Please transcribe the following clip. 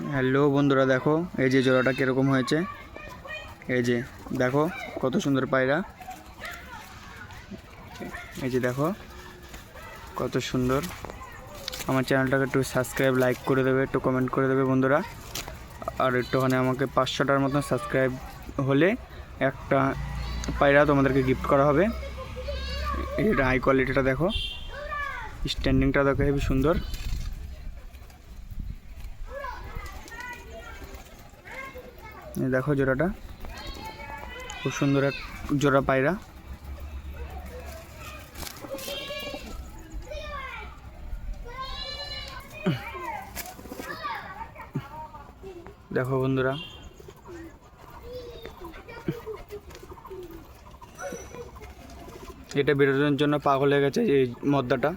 Hello বন্ধুরা, দেখো এই যে জোড়াটা কীরকম হয়েছে। এই যে দেখো কত সুন্দর পায়রা। এই যে দেখো কত সুন্দর। আমার চ্যানেলটাকে একটু সাবস্ক্রাইব, লাইক করে দেবে, একটু কমেন্ট করে দেবে বন্ধুরা। আর একটুখানি আমাকে 500টার মতন সাবস্ক্রাইব হলে একটা পায়রা তোমাদেরকে গিফট করা হবে। এটা হাই কোয়ালিটিটা দেখো, স্ট্যান্ডিংটা দেখো হেবি সুন্দর। দেখো জোড়াটা খুব সুন্দর এক জোড়া পায়রা। দেখো বন্ধুরা, এটা বেরোনোর জন্য পাগল হয়ে গেছে এই মদ্দাটা।